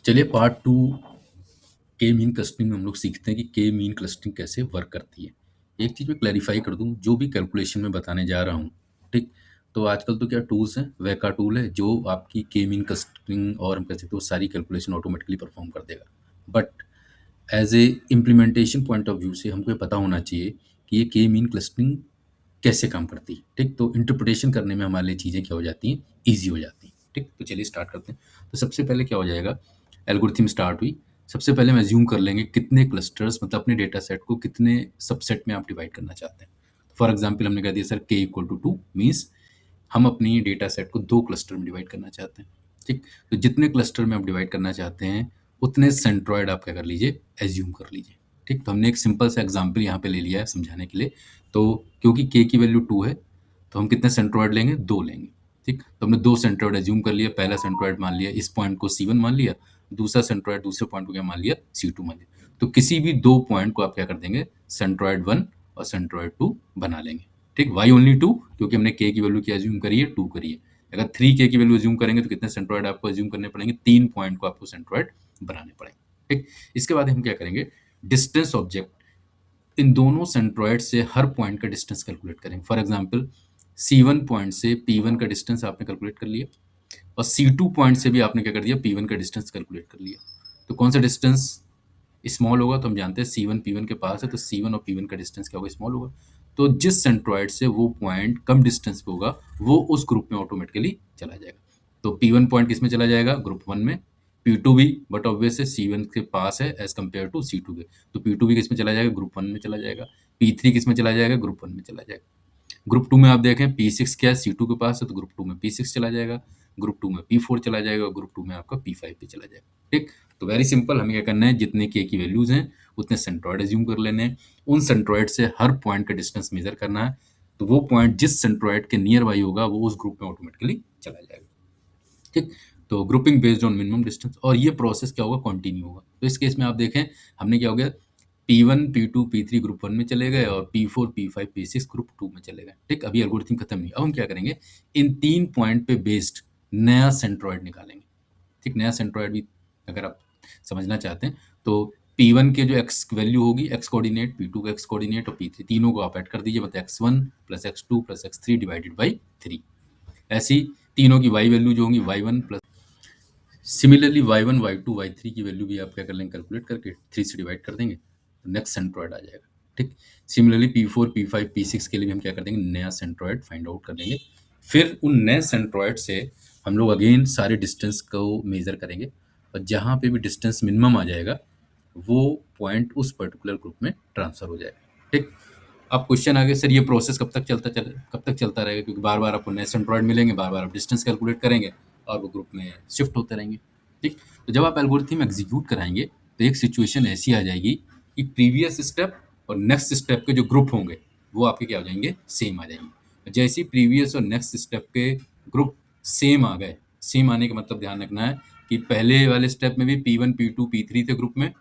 चलिए पार्ट 2 के mean clustering में हम लोग सीखते हैं कि के मीन क्लस्टरिंग कैसे वर्क करती है। एक चीज़ मैं क्लैरिफ़ाई कर दूँ, जो भी कैलकुलेशन मैं बताने जा रहा हूँ, ठीक? तो आजकल तो क्या टूल्स हैं, वेका टूल है जो आपकी के मीन क्लस्टरिंग और हम कह सकते हैं वो सारी कैलकुलेशन ऑटोमेटिकली परफ़ॉर्म कर देगा। But as a implementation point of view से हमको ये पता होना चाहिए कि ये के मीन क्लस्टरिंग कैसे काम करती है, ठीक? तो इंटरप्रिटेशन करने में हमारे लिए चीज़ें क्या हो जाती हैं, ईज़ी हो जाती हैं, ठीक? तो चलिए स्टार्ट करते हैं। तो सबसे पहले क्या हो जाएगा, एल्गोरिथम स्टार्ट हुई। सबसे पहले हम अज़्यूम कर लेंगे कितने क्लस्टर्स मतलब अपने डेटा सेट को कितने सबसेट में आप डिवाइड करना चाहते हैं। फॉर एग्ज़ाम्पल हमने कह दिया sir k equal to 2 means हम अपनी डेटा सेट को 2 क्लस्टर में डिवाइड करना चाहते हैं, ठीक? तो जितने क्लस्टर में आप डिवाइड करना चाहते हैं, उतने सेंट्रॉइड आप क्या कर लीजिए, अज़्यूम कर लीजिए, ठीक? तो हमने एक सिंपल सा एग्ज़ाम्पल यहाँ पे ले लिया है समझाने के लिए। तो क्योंकि k की वैल्यू 2 है, तो हम कितने सेंट्रॉइड लेंगे? 2 लेंगे, ठीक? तो हमने 2 सेंट्रॉइड अज़्यूम कर लिया। पहला सेंट्रॉइड मान लिया, इस पॉइंट को C1 मान लिया, दूसरा सेंट्रॉइड दूसरे पॉइंट को क्या मान लिया? C2 मान लिया। तो किसी भी 2 पॉइंट को आप क्या कर देंगे? सेंट्रॉइड 1 और सेंट्रॉइड 2 बना लेंगे, ठीक? Why only 2? क्योंकि हमने k की वैल्यू क्या अज़्यूम करी है? 2 करी है। अगर 3k की वैल्यू अज़्यूम करेंगे तो कितने सेंट्रॉइड आपको अज़्यूम करने पड़ेंगे? 3 पॉइंट को आपको सेंट्रॉइड बनाने पड़ेंगे, ठीक? इसके बाद हम क्या करेंगे? डिस्टेंस ऑब्जेक्ट इन दोनों सेंट्रॉइड से हर पॉइंट का डिस्टेंस कैलकुलेट करेंगे। फॉर एग्जांपल C1 पॉइंट से P1 का डिस्टेंस आपने कैलकुलेट कर लिया और C2 पॉइंट से भी आपने क्या कर दिया? P1 का डिस्टेंस कैलकुलेट कर लिया। तो कौन सा डिस्टेंस स्मॉल होगा? तो हम जानते हैं C1 P1 के पास है, तो C1 और P1 का डिस्टेंस क्या होगा? स्मॉल होगा। तो जिस सेंट्रॉइड से वो पॉइंट कम डिस्टेंस पे होगा, वो उस ग्रुप में ऑटोमेटिकली चला जाएगा। तो P1 पॉइंट किस में चला जाएगा? ग्रुप 1 में। P2 भी, बट ऑब्वियस है C1 के पास है एज़ कम्पेयर टू C2 के। तो P2 भी किस में चला जाएगा? ग्रुप 1 में चला जाएगा। P3 किस में चला जाएगा? ग्रुप 1 में चला जाएगा। ग्रुप 2 में आप देखें P6 क्या है? C2 के पास है, तो ग्रुप 2 में P6 चला जाएगा, ग्रुप 2 में P4 चला जाएगा और ग्रुप 2 में आपका P5 भी चला जाएगा, ठीक? तो वेरी सिंपल, हमें क्या करना है? जितने k की वैल्यूज़ हैं, उतने सेंट्रॉइड अज़्यूम कर लेने हैं। उन सेंट्रॉइड से हर पॉइंट का डिस्टेंस मेज़र करना है, तो वो पॉइंट जिस सेंट्रॉइड के नियर बाई होगा, वो उस ग्रुप में ऑटोमेटिकली चला जाएगा, ठीक? तो grouping based on minimum distance, और ये प्रोसेस क्या होगा? कंटिन्यू होगा। तो इस केस में आप देखें, हमने क्या हो गया? P1, P2, P3 ग्रुप 1 में चले गए और P4, P5, P6 ग्रुप 2 में चले गए, ठीक? अभी एल्गोरिथम खत्म नहीं। अब हम क्या करेंगे? इन 3 पॉइंट पे बेस्ड नया सेंट्रॉइड निकालेंगे, ठीक? नया सेंट्रॉइड भी अगर आप समझना चाहते हैं, तो P1 के जो x वैल्यू होगी, x कोऑर्डिनेट, P2 का x कोऑर्डिनेट और P3 तीनों को आप ऐड कर दीजिए, मतलब x1 plus x2 plus x3 divided by 3। ऐसे ही तीनों की y वैल्यू जो होंगी y1 plus, similarly y1, y2, y3 की वैल्यू भी आप क्या कर लेंगे? कैलकुलेट करके 3 से डिवाइड कर देंगे, तो नेक्स्ट सेंट्रॉइड आ जाएगा, ठीक? सिमिलरली P4, P5, P6 के लिए भी हम क्या कर देंगे? नया सेंट्रॉइड फाइंड आउट कर देंगे। फिर उन नए सेंट्रॉइड से हम लोग अगेन सारे डिस्टेंस को मेज़र करेंगे और जहाँ पे भी डिस्टेंस मिनिमम आ जाएगा, वो पॉइंट उस पर्टिकुलर ग्रुप में ट्रांसफ़र हो जाएगा, ठीक? अब क्वेश्चन आ गया, सर ये प्रोसेस कब तक चलता रहेगा? क्योंकि बार-बार आपको नए सेंट्रॉइड मिलेंगे, बार-बार आप डिस्टेंस कैलकुलेट करेंगे और वो ग्रुप में शिफ्ट होते रहेंगे, ठीक? तो जब आप एल्गोरिथम एग्जीक्यूट कराएँगे, तो एक सिचुएशन ऐसी आ जाएगी कि प्रीवियस स्टेप और नेक्स्ट स्टेप के जो ग्रुप होंगे, वो आपके क्या हो जाएँगे? सेम आ जाएँगे। जैसे ही प्रीवियस और नेक्स्ट स्टेप के ग्रुप सेम आ गए, सेम आने का मतलब ध्यान रखना है कि पहले वाले स्टेप में भी P1, P2, P3 थे ग्रुप में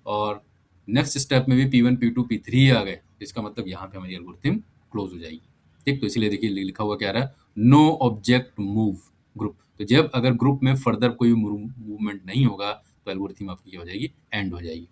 और नेक्स्ट स्टेप में भी P1, P2, P3 आ गए, इसका मतलब यहाँ पे हमारी एल्गोरिथम क्लोज हो जाएगी, ठीक? तो इसीलिए देखिए लिखा हुआ क्या आ रहा है? No object move group. तो जब अगर ग्रुप में फर्दर कोई मूवमेंट नहीं होगा, तो एल्गोरिथम आपकी क्या हो जाएगी? एंड हो जाएगी।